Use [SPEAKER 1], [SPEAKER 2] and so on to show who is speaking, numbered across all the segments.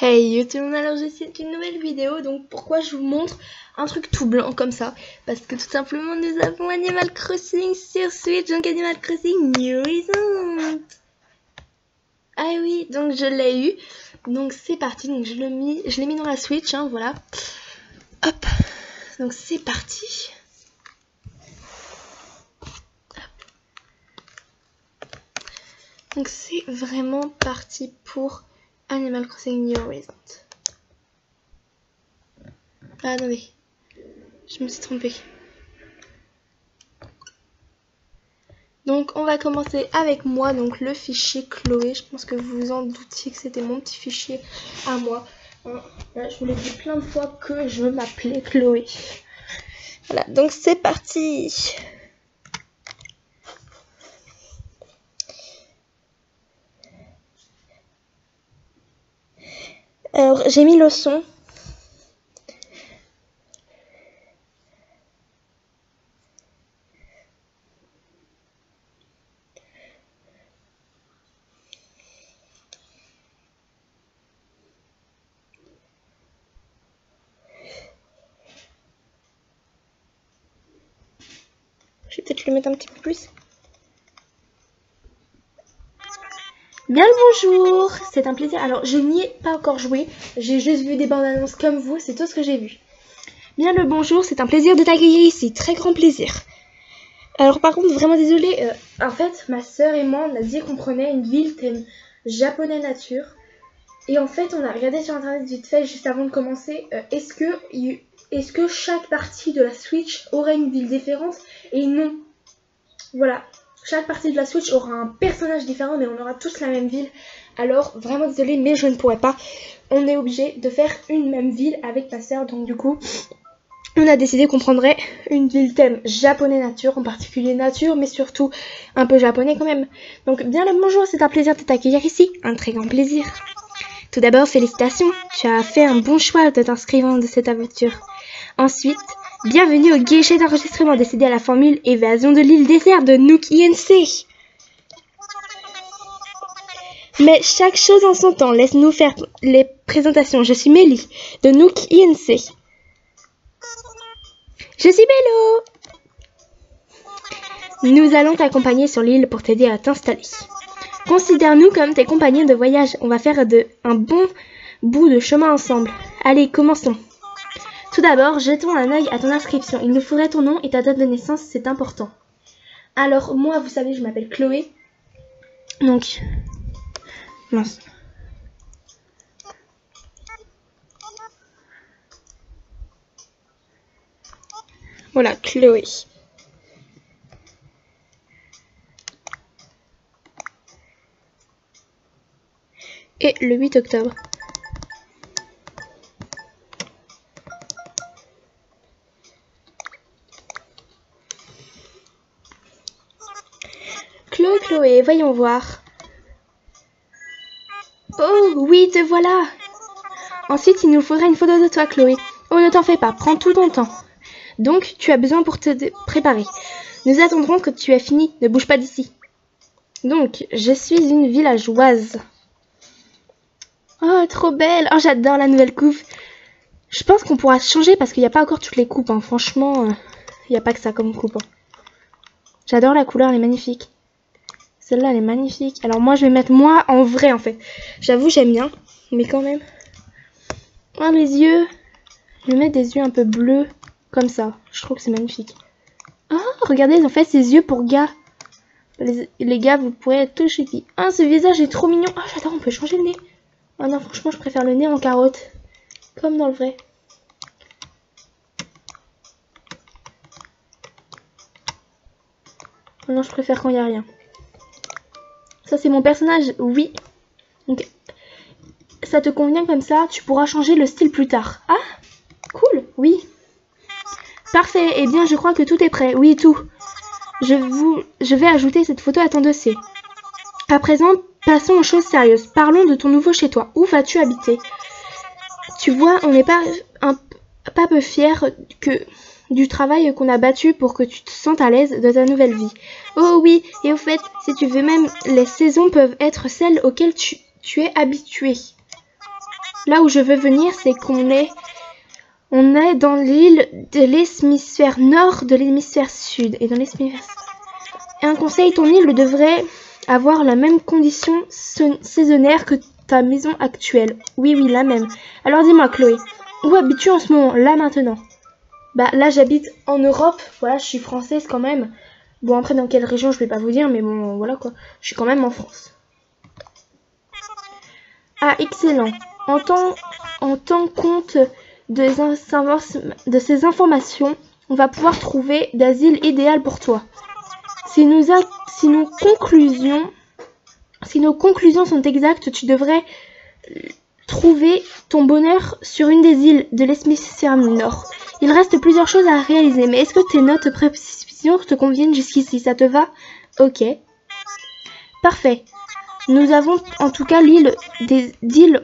[SPEAKER 1] Hey YouTube, alors c'est une nouvelle vidéo, donc pourquoi je vous montre un truc tout blanc comme ça? Parce que tout simplement nous avons Animal Crossing sur Switch, donc Animal Crossing New Horizons. Ah oui, donc je l'ai eu, donc c'est parti, donc je l'ai mis dans la Switch, hein, voilà. Hop, donc c'est parti. Donc c'est vraiment parti pour Animal Crossing New Horizons. Ah, attendez, je me suis trompée. Donc on va commencer avec moi, donc le fichier Chloé. Je pense que vous vous en doutiez que c'était mon petit fichier à moi. Là, je vous l'ai dit plein de fois que je m'appelais Chloé. Voilà, donc c'est parti. Alors j'ai mis le son. Je vais peut-être le mettre un petit peu plus. Bien le bonjour, c'est un plaisir. Alors je n'y ai pas encore joué, j'ai juste vu des bandes annonces comme vous, c'est tout ce que j'ai vu. Bien le bonjour, c'est un plaisir de t'accueillir ici, très grand plaisir. Alors par contre, vraiment désolée, en fait, ma soeur et moi, on a dit qu'on prenait une ville thème japonais nature. Et en fait, on a regardé sur internet vite fait, juste avant de commencer, est-ce que chaque partie de la Switch aurait une ville différente? Et non. Voilà, chaque partie de la Switch aura un personnage différent, mais on aura tous la même ville. Alors, vraiment désolée, mais je ne pourrais pas. On est obligé de faire une même ville avec ma soeur, donc du coup... On a décidé qu'on prendrait une ville thème japonais nature, en particulier nature, mais surtout un peu japonais quand même. Donc bien le bonjour, c'est un plaisir de t'accueillir ici, un très grand plaisir. Tout d'abord, félicitations, tu as fait un bon choix de t'inscrivant de cette aventure. Ensuite, bienvenue au guichet d'enregistrement décidé à la formule évasion de l'île déserte de Nook INC. Mais chaque chose en son temps, laisse-nous faire les présentations. Je suis Mélie, de Nook INC. Je suis Bello. Nous allons t'accompagner sur l'île pour t'aider à t'installer. Considère-nous comme tes compagnons de voyage. On va faire un bon bout de chemin ensemble. Allez, commençons. Tout d'abord, jetons un œil à ton inscription. Il nous faudrait ton nom et ta date de naissance, c'est important. Alors, moi, vous savez, je m'appelle Chloé. Donc, mince. Voilà, Chloé. Et le 8 octobre. Chloé, voyons voir. Oh, oui, te voilà. Ensuite, il nous faudra une photo de toi, Chloé. Oh, ne t'en fais pas, prends tout ton temps. Donc, tu as besoin pour te préparer. Nous attendrons que tu aies fini, ne bouge pas d'ici. Donc, je suis une villageoise. Oh, trop belle. Oh, j'adore la nouvelle coupe. Je pense qu'on pourra changer parce qu'il n'y a pas encore toutes les coupes. Hein. Franchement, il n'y a pas que ça comme coupe. Hein. J'adore la couleur, elle est magnifique. Celle-là, elle est magnifique. Alors moi, je vais mettre moi en vrai, en fait. J'avoue, j'aime bien. Mais quand même. Oh, les yeux. Je vais mettre des yeux un peu bleus. Comme ça. Je trouve que c'est magnifique. Oh, regardez, ils ont fait ces yeux pour gars. Les gars, vous pourrez être tout choupi. Ah, ce visage est trop mignon. Oh, j'adore, on peut changer le nez. Oh non, franchement, je préfère le nez en carotte. Comme dans le vrai. Oh non, je préfère quand il n'y a rien. Ça, c'est mon personnage, oui. Donc, ça te convient comme ça, tu pourras changer le style plus tard. Ah, cool, oui. Parfait, eh bien, je crois que tout est prêt. Oui, tout. Je vais ajouter cette photo à ton dossier. À présent, passons aux choses sérieuses. Parlons de ton nouveau chez toi. Où vas-tu habiter? Tu vois, on n'est pas peu fiers du travail qu'on a battu pour que tu te sentes à l'aise de ta nouvelle vie. Oh oui, et au fait, si tu veux même, les saisons peuvent être celles auxquelles tu es habitué. là où je veux venir, c'est qu'on est dans l'île de l'hémisphère nord de l'hémisphère sud. Et dans l'hémisphère... Et un conseil, ton île devrait avoir la même condition saisonnière que ta maison actuelle. Oui, oui, la même. Alors dis-moi, Chloé, où habites-tu en ce moment, là maintenant? Bah là, j'habite en Europe. Voilà, je suis française quand même. Bon, après, dans quelle région, je vais pas vous dire, mais bon, voilà quoi. Je suis quand même en France. Ah, excellent. En tant compte de ces informations, on va pouvoir trouver d'asile idéal pour toi. Si nos conclusions sont exactes, tu devrais trouver ton bonheur sur une des îles de l'hémisphère nord. Il reste plusieurs choses à réaliser, mais est-ce que tes notes précisions te conviennent jusqu'ici? Ça te va? Ok. Parfait. Nous avons en tout cas l'île d'îles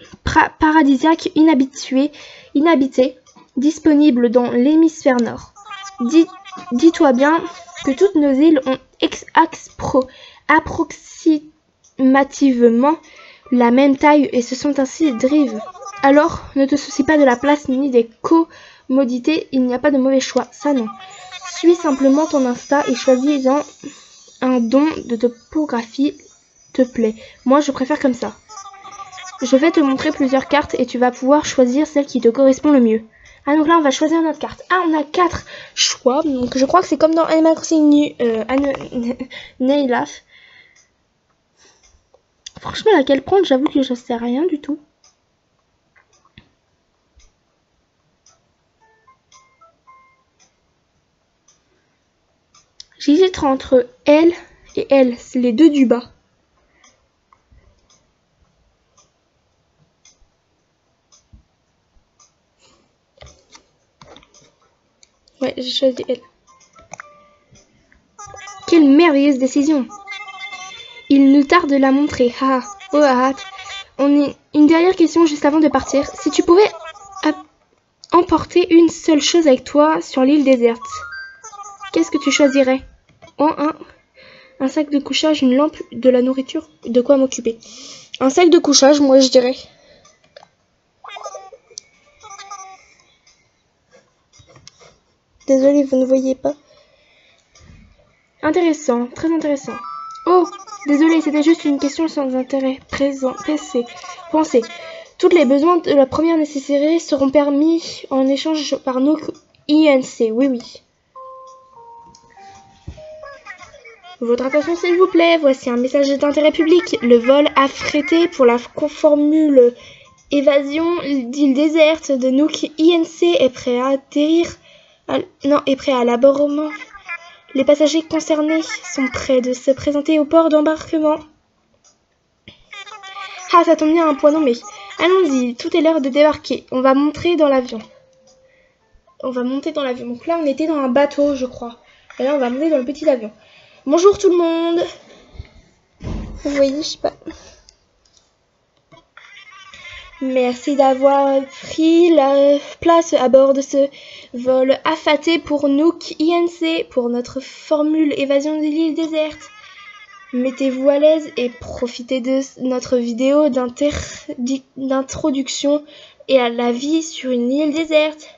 [SPEAKER 1] paradisiaques inhabitées, disponibles dans l'hémisphère nord. Dis-toi bien que toutes nos îles ont approximativement la même taille et ce sont ainsi drives. Alors, ne te soucie pas de la place ni des commodités, il n'y a pas de mauvais choix, ça non. Suis simplement ton instinct et choisis-en un don de topographie te plaît. Moi, je préfère comme ça. Je vais te montrer plusieurs cartes et tu vas pouvoir choisir celle qui te correspond le mieux. Ah, donc là, on va choisir notre carte. Ah, on a 4 choix. Donc, je crois que c'est comme dans Animal Crossing New Life. Franchement, laquelle prendre, j'avoue que je sais rien du tout. J'hésite entre elle et elle. C'est les deux du bas. Ouais, j'ai choisi elle. Quelle merveilleuse décision! Il nous tarde de la montrer. Ah, oh, hâte. Une dernière question juste avant de partir. Si tu pouvais emporter une seule chose avec toi sur l'île déserte, qu'est-ce que tu choisirais? Un sac de couchage, une lampe, de la nourriture, de quoi m'occuper? Un sac de couchage, moi je dirais. Désolée, vous ne voyez pas. Intéressant, très intéressant. Oh, désolée, c'était juste une question sans intérêt. Pensez. Tous les besoins de la première nécessité seront permis en échange par nos INC. Oui, oui. Votre attention s'il vous plaît, voici un message d'intérêt public. Le vol affrété pour la formule évasion d'île déserte de Nook INC est prêt à atterrir. Est prêt à l'aborement. Les passagers concernés sont prêts de se présenter au port d'embarquement. Ah, ça tombe bien, un point nommé. Allons-y, tout est l'heure de débarquer. On va monter dans l'avion. Donc là, on était dans un bateau, je crois. Et là, on va monter dans le petit avion. Bonjour tout le monde. Vous voyez, je sais pas. Merci d'avoir pris la place à bord de ce vol affâté pour Nook INC pour notre formule évasion de l'île déserte. Mettez-vous à l'aise et profitez de notre vidéo d'introduction et à la vie sur une île déserte.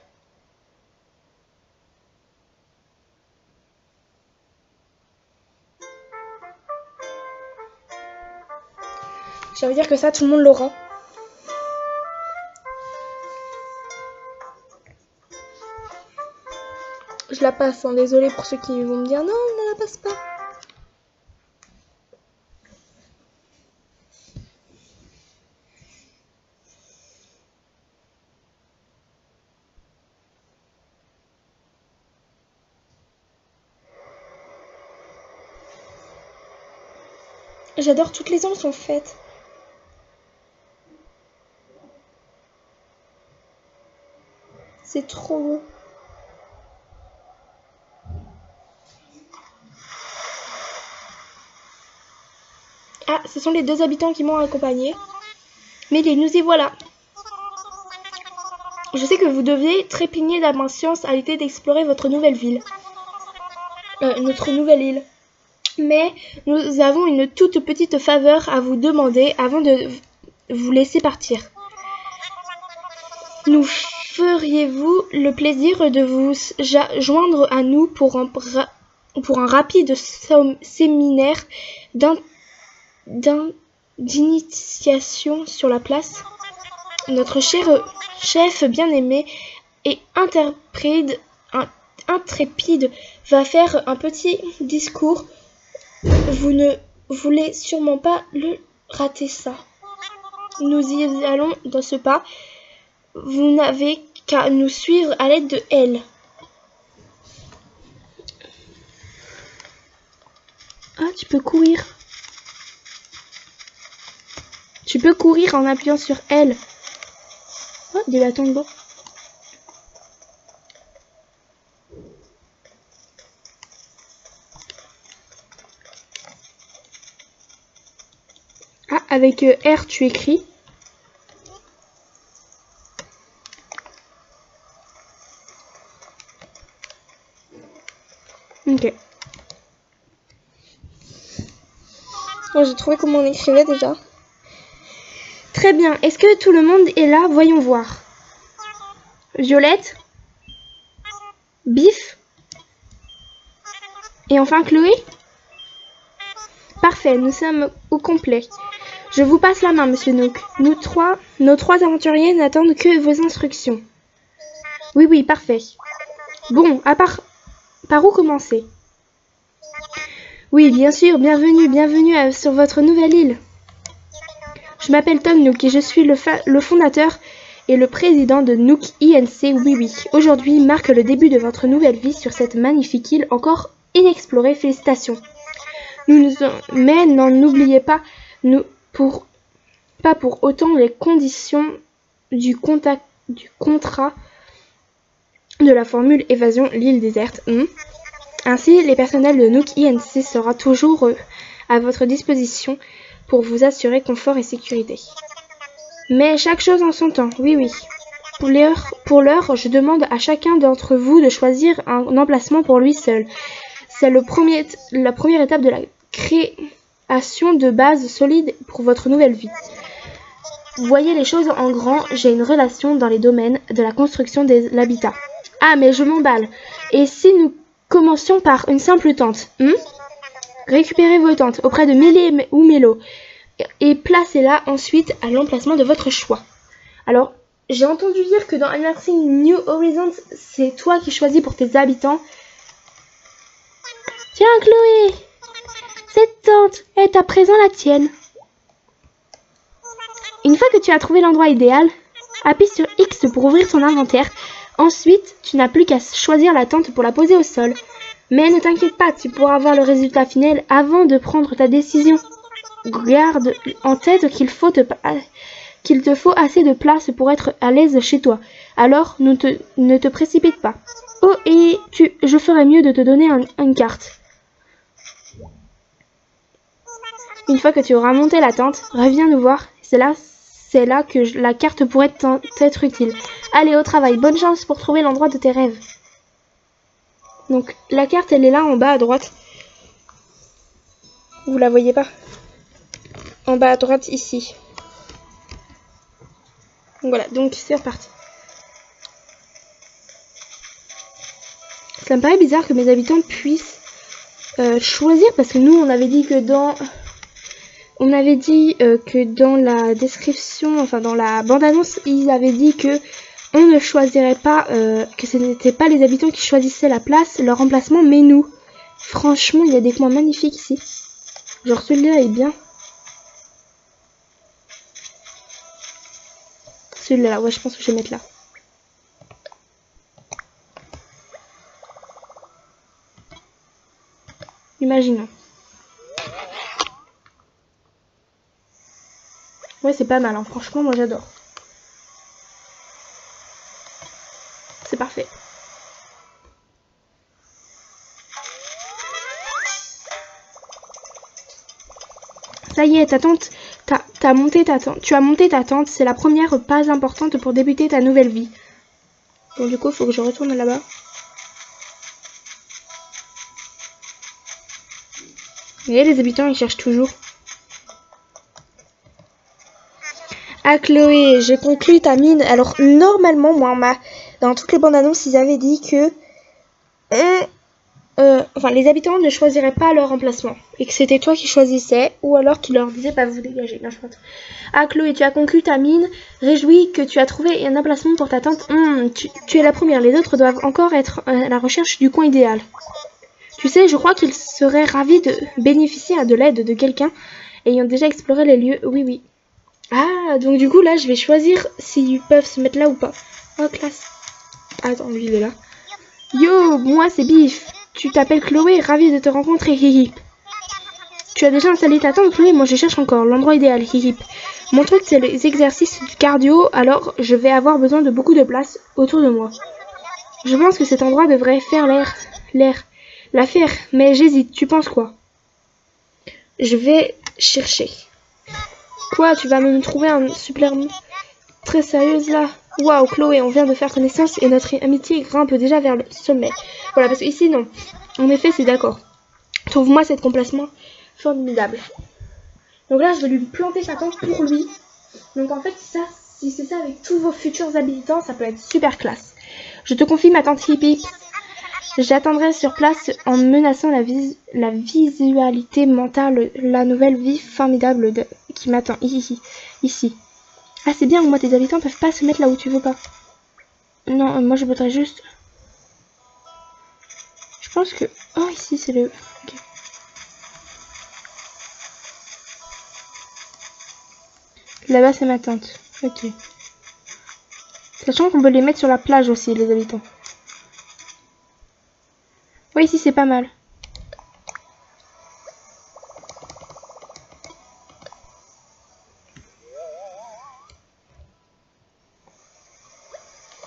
[SPEAKER 1] Ça veut dire que ça, tout le monde l'aura. Je la passe, hein. Désolée pour ceux qui vont me dire non, ne la passe pas. J'adore, toutes les ombres sont faites. C'est trop beau. Ah, ce sont les 2 habitants qui m'ont accompagné. Mais nous y voilà. Je sais que vous devez trépigner d'impatience à l'idée d'explorer votre nouvelle ville. Notre nouvelle île. Mais nous avons une toute petite faveur à vous demander avant de vous laisser partir. Nous feriez-vous le plaisir de vous joindre à nous pour un rapide séminaire d'initiation sur la place? Notre cher chef bien-aimé et intrépide va faire un petit discours. Vous ne voulez sûrement pas le rater ça. Nous y allons dans ce pas. Vous n'avez qu'à nous suivre à l'aide de L. Ah, tu peux courir. Tu peux courir en appuyant sur L. Oh, des bâtons de bord. Ah, avec R, tu écris. Ok. Moi, j'ai trouvé comment on écrivait déjà. Très bien. Est-ce que tout le monde est là? Voyons voir. Violette. Biff. Et enfin Chloé. Parfait, nous sommes au complet. Je vous passe la main, monsieur Nook. Nos trois aventuriers n'attendent que vos instructions. Oui, parfait. Bon, par où commencer? Oui, bien sûr, bienvenue sur votre nouvelle île. Je m'appelle Tom Nook et je suis le fondateur et le président de Nook INC. Oui. Aujourd'hui marque le début de votre nouvelle vie sur cette magnifique île encore inexplorée. Félicitations. Mais n'oubliez pas, pas pour autant les conditions du contrat de la formule évasion l'île déserte. Ainsi, les personnels de Nook INC sera toujours à votre disposition pour vous assurer confort et sécurité. Mais chaque chose en son temps, oui. Pour l'heure, je demande à chacun d'entre vous de choisir un emplacement pour lui seul. C'est la première étape de la création de bases solides pour votre nouvelle vie. Voyez les choses en grand, j'ai une relation dans les domaines de la construction de l'habitat. Ah, mais je m'emballe. Et si nous commencions par une simple tente, Récupérez vos tentes auprès de Mélé ou Mélo et placez-la ensuite à l'emplacement de votre choix. Alors, j'ai entendu dire que dans Unearthing New Horizons, c'est toi qui choisis pour tes habitants. Tiens, Chloé, cette tente est à présent la tienne. Une fois que tu as trouvé l'endroit idéal, appuie sur X pour ouvrir ton inventaire. Ensuite, tu n'as plus qu'à choisir la tente pour la poser au sol. Mais ne t'inquiète pas, tu pourras voir le résultat final avant de prendre ta décision. Garde en tête qu'il te faut assez de place pour être à l'aise chez toi. Alors, ne te précipite pas. Oh, et je ferais mieux de te donner une carte. Une fois que tu auras monté la tente, reviens nous voir. C'est là que la carte pourrait t'être utile. Allez, au travail. Bonne chance pour trouver l'endroit de tes rêves. Donc, la carte, elle est là, en bas à droite. Vous la voyez pas? En bas à droite, ici. Voilà, donc c'est reparti. Ça me paraît bizarre que mes habitants puissent choisir, parce que nous, on avait dit que dans la description, enfin dans la bande-annonce, ils avaient dit que on ne choisirait pas, que ce n'était pas les habitants qui choisissaient la place, leur emplacement, mais nous. Franchement, il y a des coins magnifiques ici. Genre celui-là est bien. Celui-là, ouais, je pense que je vais mettre là. Imaginons. Ouais, c'est pas mal, hein. Franchement, moi j'adore. C'est parfait. Ça y est, ta tante, tu as monté ta tente, c'est la première pas importante pour débuter ta nouvelle vie. Bon, du coup, il faut que je retourne là-bas. Vous voyez, les habitants, ils cherchent toujours. Ah Chloé, j'ai conclu ta mine. Alors normalement, moi, dans toutes les bandes annonces, ils avaient dit que enfin, les habitants ne choisiraient pas leur emplacement et que c'était toi qui choisissais, ou alors qu'ils leur disaient vous dégagez. Non, je pense. Ah Chloé, tu as conclu ta mine. Réjouis que tu as trouvé un emplacement pour ta tente. Tu es la première. Les autres doivent encore être à la recherche du coin idéal. Tu sais, je crois qu'ils seraient ravis de bénéficier de l'aide de quelqu'un ayant déjà exploré les lieux. Oui. Ah, donc du coup, là, je vais choisir s'ils peuvent se mettre là ou pas. Oh, classe. Attends, lui, il est là. Yo, moi, c'est Biff. Tu t'appelles Chloé, ravie de te rencontrer, hip. Tu as déjà installé ta tente, Chloé? Moi, je cherche encore l'endroit idéal, hip. Mon truc, c'est les exercices du cardio, alors je vais avoir besoin de beaucoup de place autour de moi. Je pense que cet endroit devrait faire l'affaire, mais j'hésite. Tu penses quoi? Je vais chercher. Quoi, tu vas me trouver un supplément très sérieuse là? Waouh, Chloé, on vient de faire connaissance et notre amitié grimpe déjà vers le sommet. Voilà, parce que ici, non. En effet, c'est d'accord. Trouve-moi cet emplacement formidable. Donc là, je vais lui planter sa tente pour lui. Donc en fait, ça, si c'est ça avec tous vos futurs habitants, ça peut être super classe. Je te confie ma tante hippie. J'attendrai sur place en menaçant la visualité mentale, la nouvelle vie formidable qui m'attend ici. Ah, c'est bien, moi, tes habitants peuvent pas se mettre là où tu veux pas. Non, moi, je voudrais juste... Je pense que... Oh, ici, c'est le... Ok. Là-bas, c'est ma tante. Ok. Sachant qu'on peut les mettre sur la plage aussi, les habitants. Oui, ici, c'est pas mal.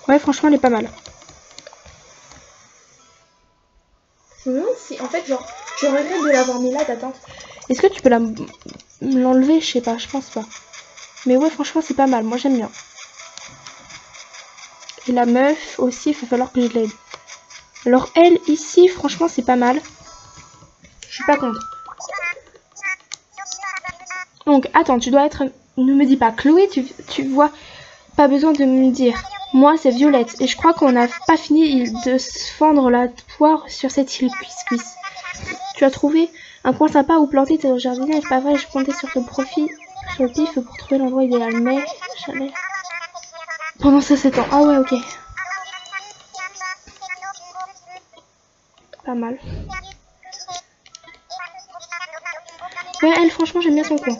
[SPEAKER 1] Ouais, franchement, elle est pas mal. Je me demande si, en fait, genre, je regrette de l'avoir mis là, ta tante. Est-ce que tu peux l'enlever? Je sais pas, je pense pas. Mais ouais, franchement, c'est pas mal. Moi, j'aime bien. Et la meuf aussi, il va falloir que je l'aide. Alors, elle, ici, franchement, c'est pas mal. Je suis pas contre. Donc, attends, tu dois être... Ne me dis pas Chloé, tu vois. Pas besoin de me dire. Moi, c'est Violette. Et je crois qu'on n'a pas fini de se fendre la poire sur cette île cuisse. Tu as trouvé un coin sympa où planter tes jardinages. Pas vrai, je comptais sur ton profit, sur le pif pour trouver l'endroit idéal. Mais, jamais. Pendant ces 7 ans. Ah ouais, ok. Pas mal. Ouais, elle, franchement, j'aime bien son coin.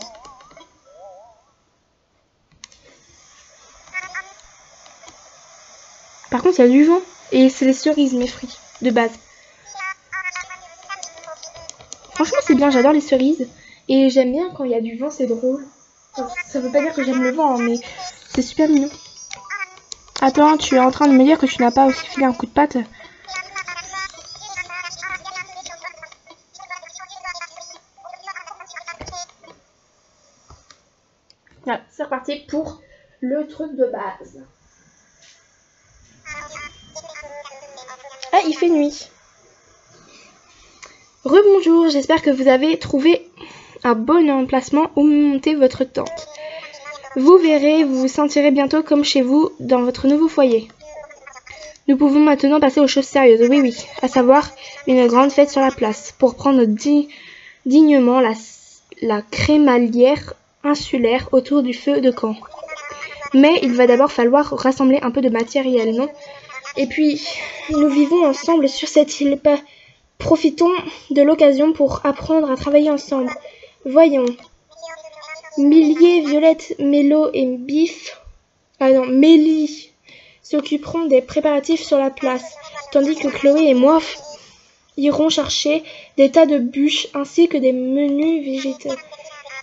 [SPEAKER 1] Par contre, il y a du vent. Et c'est les cerises, mes fruits, de base. Franchement, c'est bien, j'adore les cerises. Et j'aime bien quand il y a du vent, c'est drôle. Enfin, ça veut pas dire que j'aime le vent, hein, mais c'est super mignon. Attends, tu es en train de me dire que tu n'as pas aussi filé un coup de patte? Voilà, c'est reparti pour le truc de base. Ah, il fait nuit. Rebonjour, j'espère que vous avez trouvé un bon emplacement où monter votre tente. Vous verrez, vous vous sentirez bientôt comme chez vous dans votre nouveau foyer. Nous pouvons maintenant passer aux choses sérieuses, oui, à savoir une grande fête sur la place, pour prendre dignement la crémaillère insulaire autour du feu de camp. Mais il va d'abord falloir rassembler un peu de matériel, non? Et puis, nous vivons ensemble sur cette île. Profitons de l'occasion pour apprendre à travailler ensemble. Voyons. Millier, Violette, Mélo et Mélie s'occuperont des préparatifs sur la place, tandis que Chloé et moi iront chercher des tas de bûches ainsi que des menus végétaux.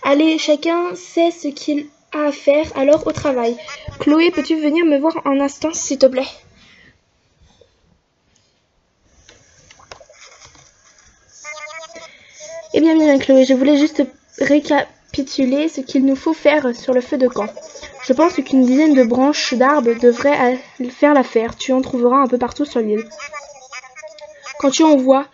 [SPEAKER 1] Allez, chacun sait ce qu'il a à faire, alors au travail. Chloé, peux-tu venir me voir un instant, s'il te plaît? Eh bien, Chloé, je voulais juste récapituler ce qu'il nous faut faire sur le feu de camp. Je pense qu'une dizaine de branches d'arbres devraient faire l'affaire. Tu en trouveras un peu partout sur l'île. Quand tu en vois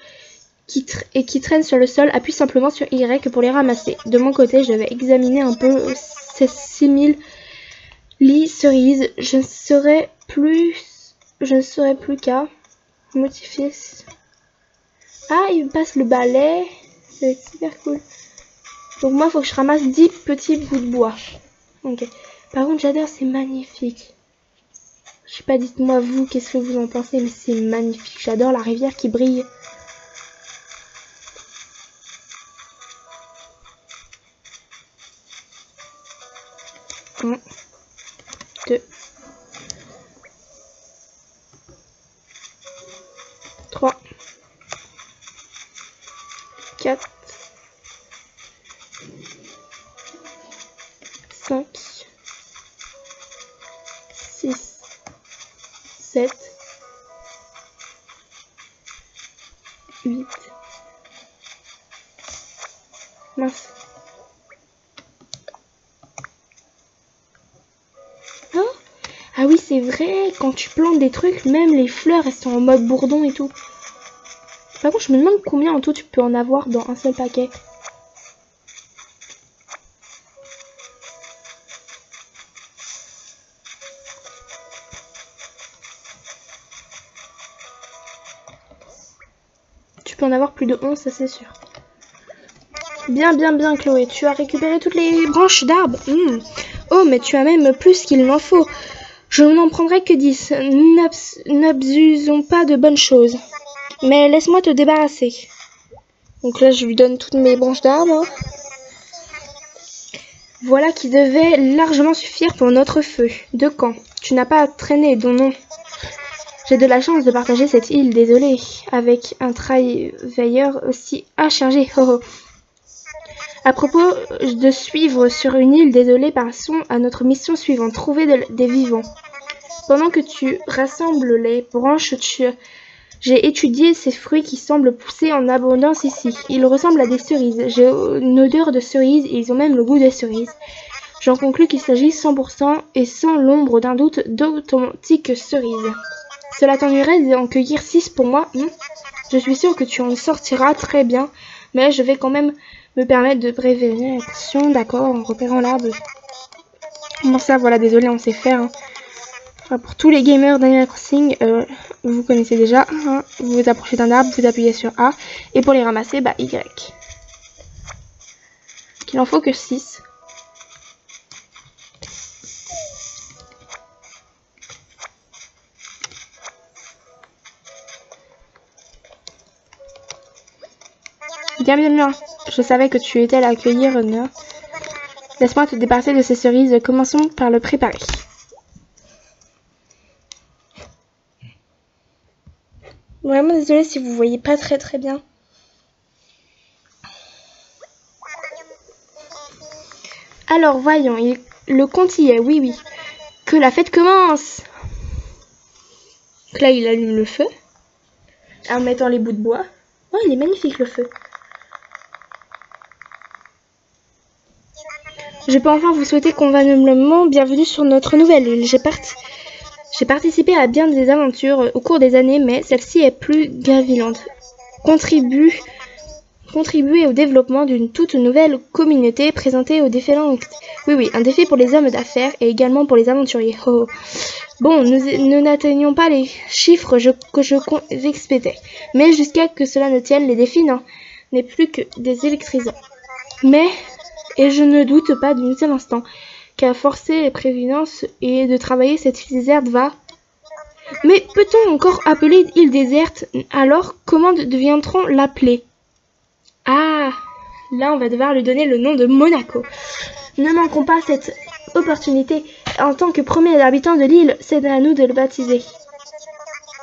[SPEAKER 1] qui traînent sur le sol, appuie simplement sur Y pour les ramasser. De mon côté, je vais examiner un peu ces 6000 lit, cerise. Je ne serai plus qu'à modifier. Ah, il me passe le balai. C'est super cool. Donc moi, il faut que je ramasse 10 petits bouts de bois. Ok. Par contre, j'adore, c'est magnifique. Je sais pas, dites-moi vous, qu'est-ce que vous en pensez, mais c'est magnifique. J'adore la rivière qui brille. Un, deux, trois, quatre, 5, 6, 7, 8. Mince. Oh, ah oui, c'est vrai, quand tu plantes des trucs, même les fleurs, elles sont en mode bourdon et tout. Par contre, je me demande combien en tout tu peux en avoir dans un seul paquet. Tu peux en avoir plus de 11, ça c'est sûr. Bien, bien, bien, Chloé. Tu as récupéré toutes les branches d'arbres. Oh, mais tu as même plus qu'il n'en faut. Je n'en prendrai que 10. N'abusons pas de bonnes choses. Mais laisse-moi te débarrasser. Donc là, je lui donne toutes mes branches d'arbres. Voilà qui devait largement suffire pour notre feu. De camp. Tu n'as pas traîné, dont non. J'ai de la chance de partager cette île, désolée, avec un travailleur aussi chargé. Oh, oh. À propos de suivre sur une île, désolée, passons à notre mission suivante, trouver des vivants. Pendant que tu rassembles les branches, j'ai étudié ces fruits qui semblent pousser en abondance ici. Ils ressemblent à des cerises. J'ai une odeur de cerises et ils ont même le goût des cerises. J'en conclus qu'il s'agit 100% et sans l'ombre d'un doute d'authentiques cerises. Cela t'ennuierait d'en cueillir 6 pour moi, Je suis sûre que tu en sortiras très bien, mais je vais quand même me permettre de prévenir. Attention, d'accord, en repérant l'arbre. Bon ça, voilà, désolé, on sait faire. Enfin, pour tous les gamers d'Animal Crossing, vous connaissez déjà. Vous vous approchez d'un arbre, vous appuyez sur A. Et pour les ramasser, bah Y. Il en faut que 6. Bien, bien, bien. Je savais que tu étais là à accueillir, honneur. Laisse-moi te débarrasser de ces cerises. Commençons par le préparer. Vraiment désolée si vous voyez pas très très bien. Alors voyons, le compte y est, oui oui. Que la fête commence. Donc là il allume le feu. En mettant les bouts de bois. Oh il est magnifique le feu. Je peux enfin vous souhaiter convenablement bienvenue sur notre nouvelle île. J'ai participé à bien des aventures au cours des années, mais celle-ci est plus gravillante. Contribuer au développement d'une toute nouvelle communauté présentée aux défiants. Oui, un défi pour les hommes d'affaires et également pour les aventuriers. Oh. Bon, nous n'atteignons pas les chiffres que j'expectais, mais jusqu'à que cela ne tienne, les défis n'est plus que des électrisants. Et je ne doute pas d'un seul instant qu'à forcer les prévenances et de travailler cette île déserte va... Mais peut-on encore appeler île déserte? Alors, comment deviendront l'appeler? Ah, là on va devoir lui donner le nom de Monaco. Ne manquons pas cette opportunité. En tant que premier habitant de l'île, c'est à nous de le baptiser.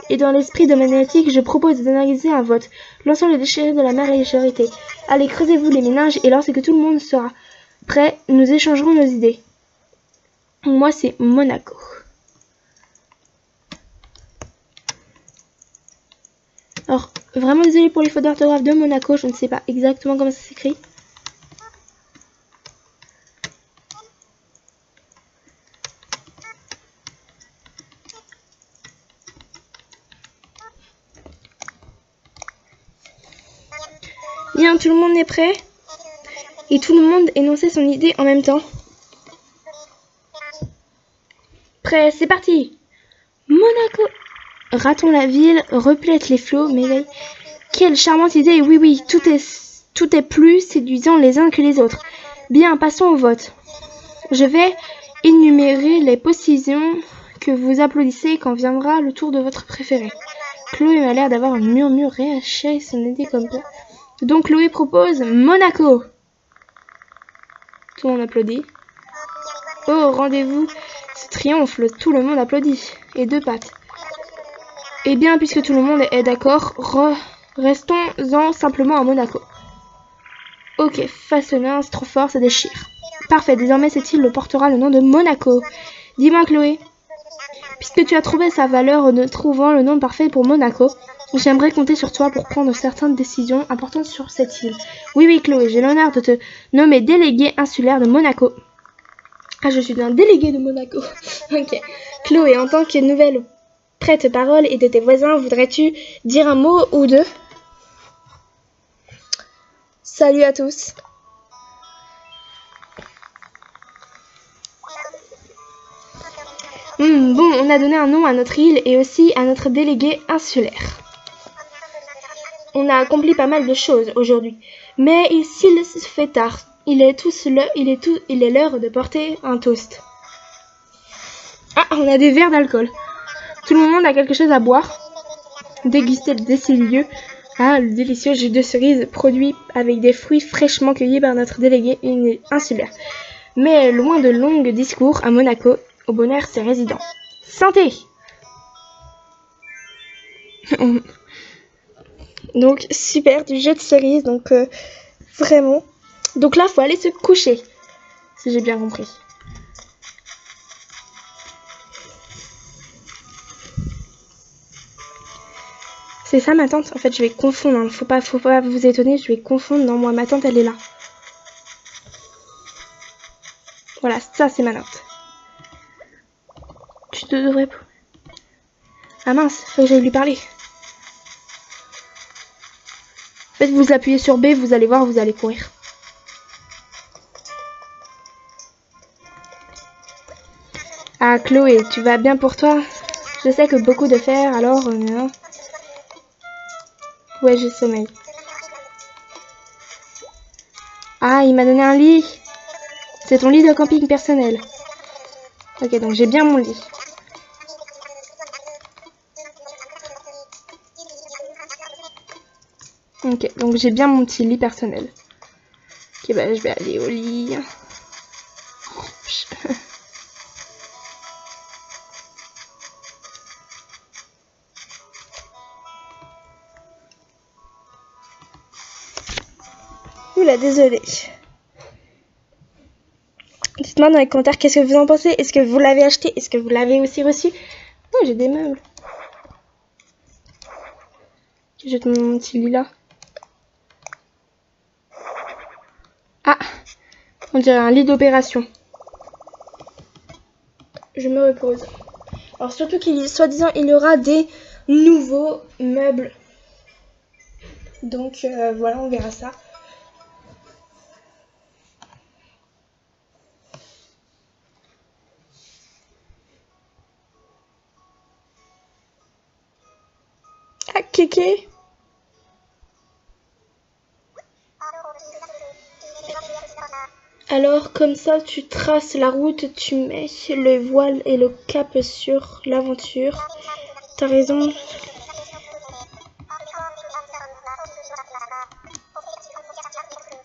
[SPEAKER 1] Et dans l'esprit de magnétique, je propose d'organiser un vote. Lançons le déchiré de la majorité. Allez, creusez-vous les méninges et lorsque tout le monde sera prêt, nous échangerons nos idées. Moi, c'est Monaco. Alors, vraiment désolé pour les fautes d'orthographe de Monaco, je ne sais pas exactement comment ça s'écrit. Bien, tout le monde est prêt? Et tout le monde énonçait son idée en même temps. prêt, c'est parti. Monaco. Ratons la ville, replète les flots, m'éveille. Quelle charmante idée, oui, oui, tout est plus séduisant les uns que les autres. Bien, passons au vote. Je vais énumérer les positions que vous applaudissez quand viendra le tour de votre préféré. Chloé m'a l'air d'avoir un murmure réhaché son idée comme ça. Donc Chloé propose Monaco. Tout le monde applaudit. Oh, rendez-vous ce triomphe, tout le monde applaudit. Et deux pattes. Eh bien, puisque tout le monde est d'accord, restons-en simplement à Monaco. Ok, façonnin, c'est trop fort, ça déchire. Parfait, désormais cette île portera le nom de Monaco. Dis-moi Chloé, puisque tu as trouvé sa valeur en trouvant le nom parfait pour Monaco, j'aimerais compter sur toi pour prendre certaines décisions importantes sur cette île. Oui, oui Chloé, j'ai l'honneur de te nommer déléguée insulaire de Monaco. Ah, je suis un délégué de Monaco. Ok. Chloé, en tant que nouvelle prête-parole et de tes voisins, voudrais-tu dire un mot ou deux? Salut à tous. Bon, on a donné un nom à notre île et aussi à notre délégué insulaire. On a accompli pas mal de choses aujourd'hui, mais s'il se fait tard, il est l'heure de porter un toast. Ah, on a des verres d'alcool. Tout le monde a quelque chose à boire. Déguster le délicieux, le délicieux jus de cerise produit avec des fruits fraîchement cueillis par notre délégué insulaire. Mais loin de longs discours, à Monaco, au bonheur ses résidents. Santé! Donc super, du jus de cerise, donc vraiment. Donc là, faut aller se coucher, si j'ai bien compris. C'est ça ma tante. En fait, je vais confondre. Hein. Faut pas vous étonner. Je vais confondre. Non, moi, ma tante, elle est là. Voilà, ça, c'est ma tante. Tu te devrais... Ah mince, faut que j'aille lui parler. En fait, vous appuyez sur B, vous allez voir, vous allez courir. Ah, Chloé, tu vas bien pour toi? Je sais que beaucoup de faire, alors... Ouais, j'ai sommeil. Ah, il m'a donné un lit. C'est ton lit de camping personnel. Ok, donc j'ai bien mon lit. Ok, donc j'ai bien mon petit lit personnel. Ok, bah je vais aller au lit. Oula, désolée. Dites-moi dans les commentaires qu'est-ce que vous en pensez. Est-ce que vous l'avez acheté? Est-ce que vous l'avez aussi reçu? Oh, j'ai des meubles. Je te mets mon petit lit là. Ah, on dirait un lit d'opération. Je me repose. Alors surtout qu'il soi-disant il y aura des nouveaux meubles. Donc voilà, on verra ça. Ah, kéké. Alors comme ça tu traces la route, tu mets le voile et le cap sur l'aventure. T'as raison.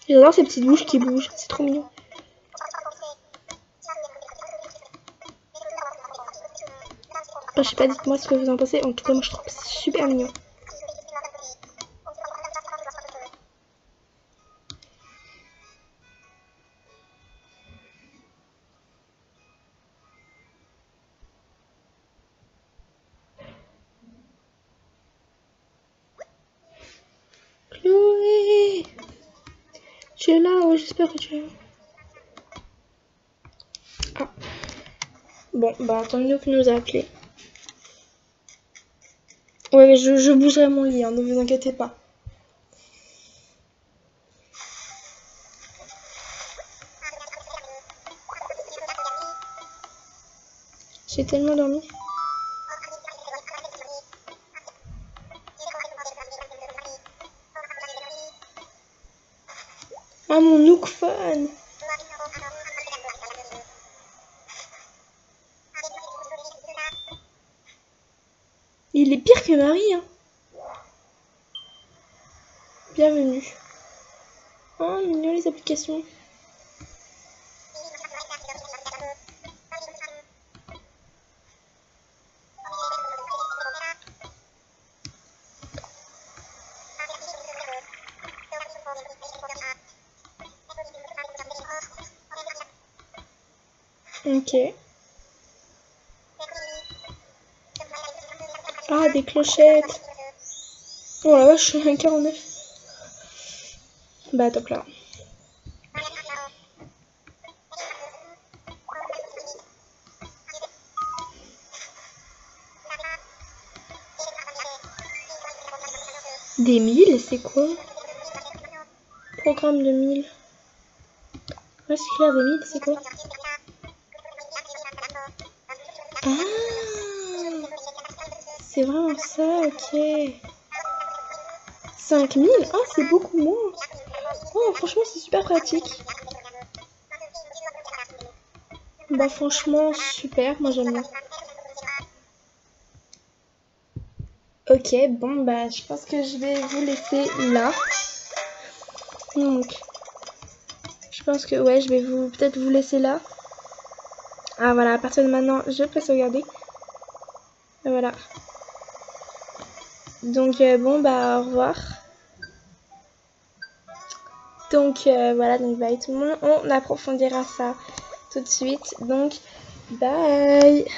[SPEAKER 1] J'adore ces petites bouches qui bougent, c'est trop mignon. Je sais pas, dites-moi ce que vous en pensez. En tout cas, moi je trouve que c'est super mignon. Chloé, tu es là? Ouais, j'espère que tu es là. Ah. Bon, bah tant mieux que nous a appelé. Ouais, mais je bougerai mon lit, hein, ne vous inquiétez pas. J'ai tellement dormi. Ah, mon Nook Phone. Il est pire que Marie, hein. Bienvenue. Oh, mignon les applications. Ok. Ah, des clochettes. Oh la vache, je suis à 49. Bah, top là. Des 1000, c'est quoi? Programme de 1000. Où est-ce qu'il y a des 1000, c'est quoi? Ah, c'est vraiment ça, ok. 5000? Ah, c'est beaucoup moins. Oh, franchement, c'est super pratique. Bah, franchement, super, moi j'aime bien. Ok, bon, bah, je pense que je vais vous laisser là. Donc, je pense que, ouais, je vais peut-être vous laisser là. Ah, voilà, à partir de maintenant, je peux sauvegarder. Et voilà. Donc, bon, bah, au revoir. Donc, voilà, donc, bye tout le monde. On approfondira ça tout de suite. Donc, bye!